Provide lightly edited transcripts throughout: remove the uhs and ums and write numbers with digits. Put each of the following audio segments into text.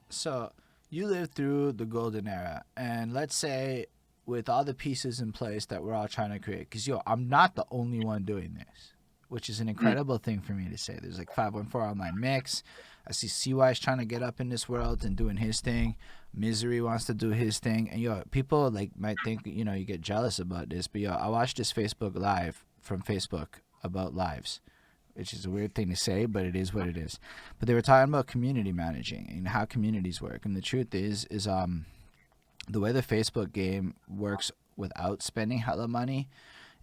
So you lived through the golden era, and let's say with all the pieces in place that we're all trying to create, because I'm not the only one doing this, which is an Mm. incredible thing for me to say. There's like 514 online mix. I see CY's trying to get up in this world and doing his thing. Misery wants to do his thing, and people like might think you get jealous about this, but I watched this Facebook live from Facebook about lives, which is a weird thing to say, but it is what it is. But they were talking about community managing and how communities work. And the truth is the way the Facebook game works without spending hella money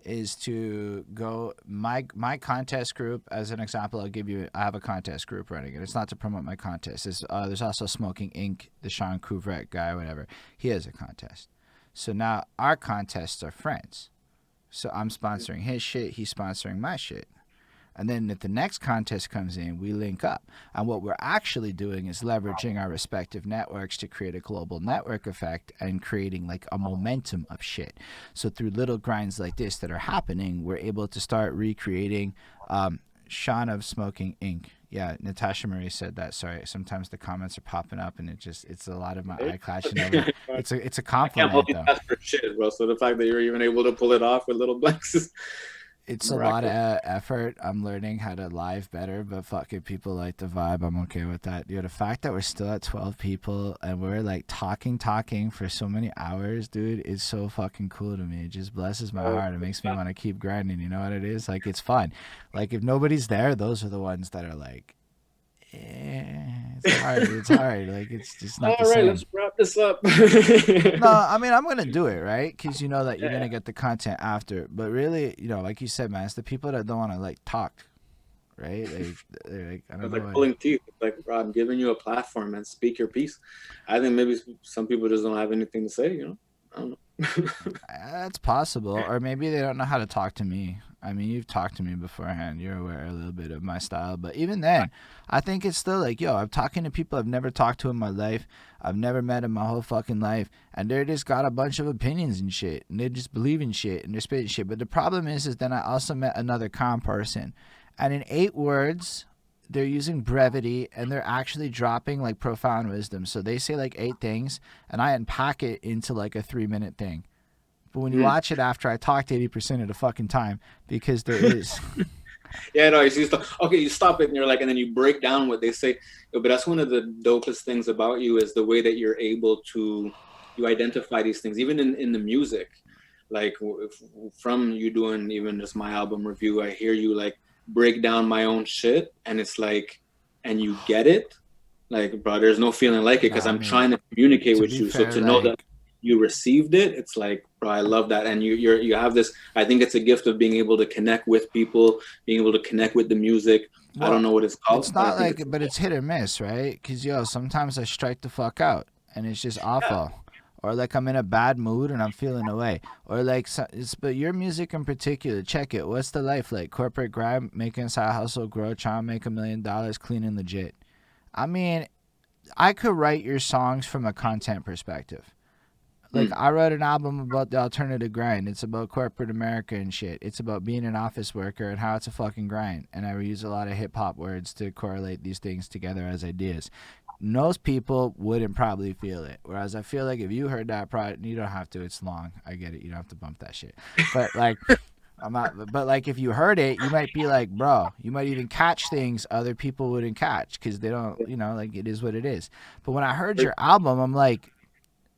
is to go my contest group. As an example, I have a contest group running, and it's not to promote my contest. There's also Smoking Ink, the Sean Couvret guy, whatever. He has a contest. So now our contests are friends. So I'm sponsoring his shit, he's sponsoring my shit. And then if the next contest comes in, we link up. And what we're actually doing is leveraging our respective networks to create a global network effect and creating like a momentum of shit. So through little grinds like this that are happening, we're able to start recreating Sean of Smoking Ink. Yeah, Natasha Marie said that. Sorry, sometimes the comments are popping up and it's a lot of my eye clashing over. It's a I can't compliment though. multitask for shit, bro. So the fact that you're even able to pull it off with little blanks is It's a lot of miraculous. effort. I'm learning how to live better, but fuck it, people like the vibe. I'm okay with that. The fact that we're still at 12 people and we're like talking for so many hours, dude, is so fucking cool to me. It just blesses my heart. It makes me want to keep grinding. You know what it is? Like, it's fun. Like, if nobody's there, those are the ones that are like, it's hard. It's hard. Like, it's just not All the right, same. let's wrap this up. No, I mean, I'm gonna do it, right? Because you know that you're Yeah, gonna get the content after. But really, like you said, man, it's the people that don't want to like talk, right? Like, they're like, I don't it's know. like pulling teeth. It's like, bro, I'm giving you a platform and speak your piece. I think maybe some people just don't have anything to say. I don't know. That's possible, or maybe they don't know how to talk to me. I mean, you've talked to me beforehand. You're aware a little bit of my style, but even then, I think it's still like, I'm talking to people I've never talked to in my life. I've never met in my whole fucking life, and they're just got a bunch of opinions and shit, and they just believe in shit and they're spitting shit. But the problem is then I also met another calm person, and in 8 words, they're using brevity and they're actually dropping like profound wisdom. So they say like 8 things, and I unpack it into like a 3-minute thing. But when you Mm. watch it after I talked 80% of the fucking time, because there is. Yeah, no, you stop. Okay, you stop it, and you're like, and then you break down what they say. But that's one of the dopest things about you is the way that you're able to you identify these things, even in the music. Like from you doing even just my album review, I hear you like break down my own shit, and it's like, and you get it. Like, bro, there's no feeling like it No, because I I'm mean, trying to communicate to with be you. So fair, to know that like, you received it, it's like, bro, I love that. And you have this. I think it's a gift of being able to connect with people, being able to connect with the music. I don't well, know what it's it's called, but I not think like, it's but it's hit or miss, right? Because, sometimes I strike the fuck out and it's just yeah. awful. Or like I'm in a bad mood and I'm feeling away. Or like, but your music in particular, check it. What's the life like? Corporate grind, making side hustle, grow, trying to make $1 million, clean and legit. I mean, I could write your songs from a content perspective. Like, Mm. I wrote an album about the alternative grind. It's about corporate America and shit. It's about being an office worker and how it's a fucking grind. And I use a lot of hip hop words to correlate these things together as ideas. Most people wouldn't probably feel it. Whereas I feel like if you heard that product, you don't have to. It's long. I get it. You don't have to bump that shit. But like, I'm not. But like, if you heard it, you might be like, bro. You might even catch things other people wouldn't catch because they don't. Like, it is what it is. But when I heard your album, I'm like,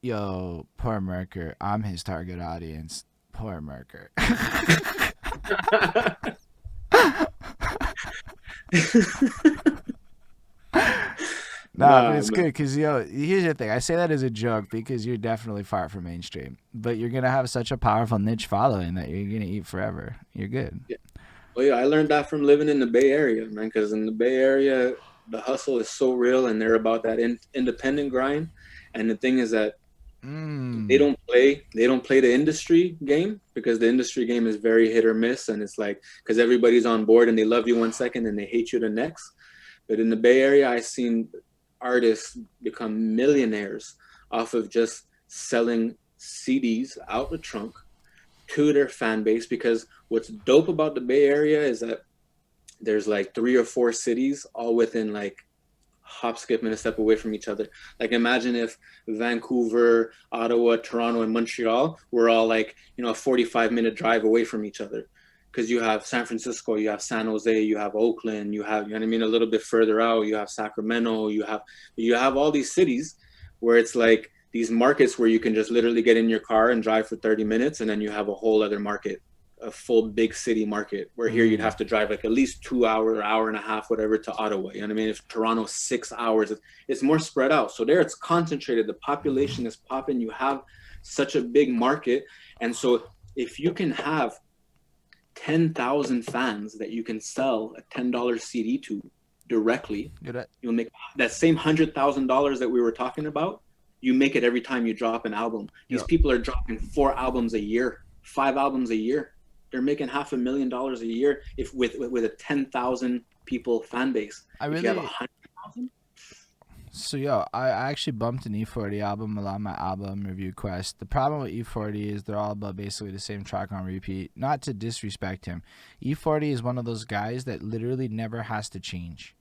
yo, poor Merker. I'm his target audience. Poor Merker. Nah, but Nah, it's man. good because here's the thing. I say that as a joke because you're definitely far from mainstream, but you're gonna have such a powerful niche following that you're gonna eat forever. You're good. Yeah. Well, yeah, I learned that from living in the Bay Area, man. Because in the Bay Area, the hustle is so real, and they're about that independent grind. And the thing is that Mm. they don't play the industry game because the industry game is very hit or miss, and it's like because everybody's on board and they love you 1 second and they hate you the next. But in the Bay Area, I've seen artists become millionaires off of just selling CDs out the trunk to their fan base because what's dope about the Bay Area is that there's like 3 or 4 cities all within like hop, skip, and a step away from each other. Like imagine if Vancouver, Ottawa, Toronto, and Montreal were all like, a 45-minute drive away from each other. Because you have San Francisco, you have San Jose, you have Oakland, you have, a little bit further out, you have Sacramento, you have all these cities where it's like these markets where you can just literally get in your car and drive for 30 minutes, and then you have a whole other market, a full big city market, where here you'd have to drive like at least 2 hours or hour and a half, whatever, to Ottawa. If Toronto's 6 hours, it's more spread out. So there it's concentrated. The population is popping. You have such a big market. And so if you can have 10,000 fans that you can sell a $10 CD to directly, you'll make that same $100,000 that we were talking about. You make it every time you drop an album. These people are dropping 4 albums a year, 5 albums a year. They're making $500,000 a year if with a 10,000 people fan base. If you have 100,000. So I actually bumped an E40 album along my album review quest. The problem with E40 is they're all about basically the same track on repeat. Not to disrespect him, E40 is one of those guys that literally never has to change.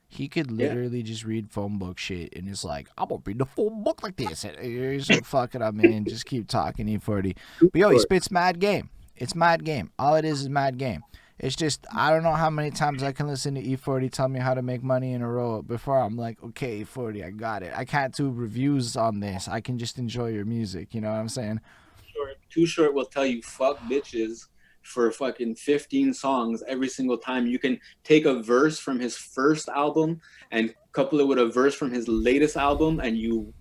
He could literally just read phone book shit, and it's like, I'm gonna read the phone book like this. And he's like, fuck it up, man. Just keep talking, E40. But he spits mad game. It's mad game. All it is mad game. It's just, I don't know how many times I can listen to E40 tell me how to make money in a row before I'm like, okay, E40, I got it. I can't do reviews on this. I can just enjoy your music. You know what I'm saying? Too Short will tell you fuck bitches for fucking 15 songs every single time. You can take a verse from his first album and couple it with a verse from his latest album, and you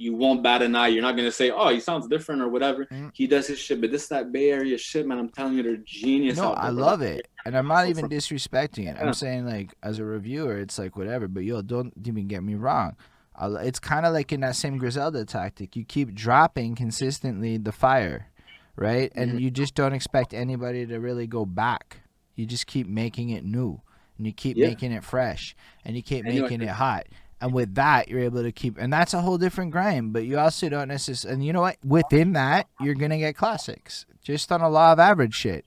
won't bat an eye. You're not gonna say, oh, he sounds different or whatever. He does his shit, but this that Bay Area shit, man. I'm telling you, they're genius. No, I love it, and I'm not even disrespecting it. I'm saying, like, as a reviewer, it's like whatever. But don't even get me wrong. It's kind of like in that same Griselda tactic. You keep dropping consistently the fire, right? And you just don't expect anybody to really go back. You just keep making it new, and you keep making it fresh, and you keep making it hot. And with that, you're able to keep, and that's a whole different grind. But you also don't necessarily, and you know what? Within that, you're gonna get classics, just on a law of average shit.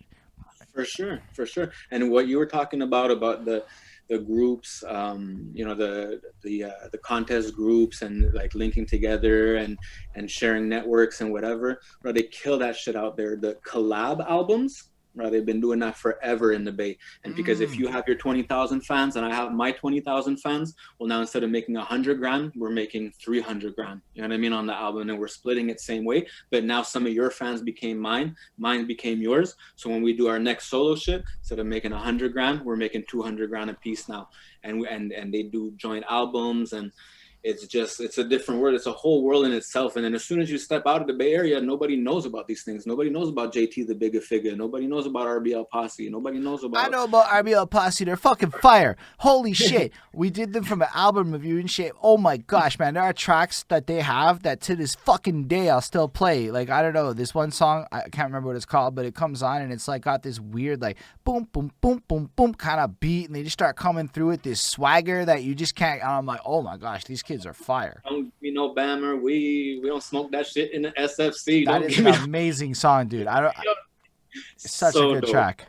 For sure. And what you were talking about the groups, the contest groups, and like linking together and sharing networks and whatever. Bro, they kill that shit out there. The collab albums. Right, they've been doing that forever in the Bay. And because if you have your 20,000 fans and I have my 20,000 fans, well, now instead of making 100 grand, we're making 300 grand. You know what I mean? On the album, and we're splitting it same way. But now some of your fans became mine became yours. So when we do our next solo shit, instead of making 100 grand, we're making 200 grand a piece now. And they do joint albums, and it's a different world. It's a whole world in itself. And then as soon as you step out of the Bay Area, nobody knows about these things. Nobody knows about JT the Bigger Figure. Nobody knows about RBL Posse. Nobody knows about... I know about RBL Posse. They're fucking fire. Holy shit. We did them from an album review and shit. Oh my gosh, man. There are tracks that they have that to this fucking day I'll still play. Like, I don't know, this one song, I can't remember what it's called, but it comes on and it's like got this weird like boom, boom, boom, boom, boom kind of beat, and they just start coming through with this swagger that you just can't... I'm like, oh my gosh, these kids are fire. Don't be no Bammer. We don't smoke that shit in the SFC. That is an amazing song, dude. It's such a good track.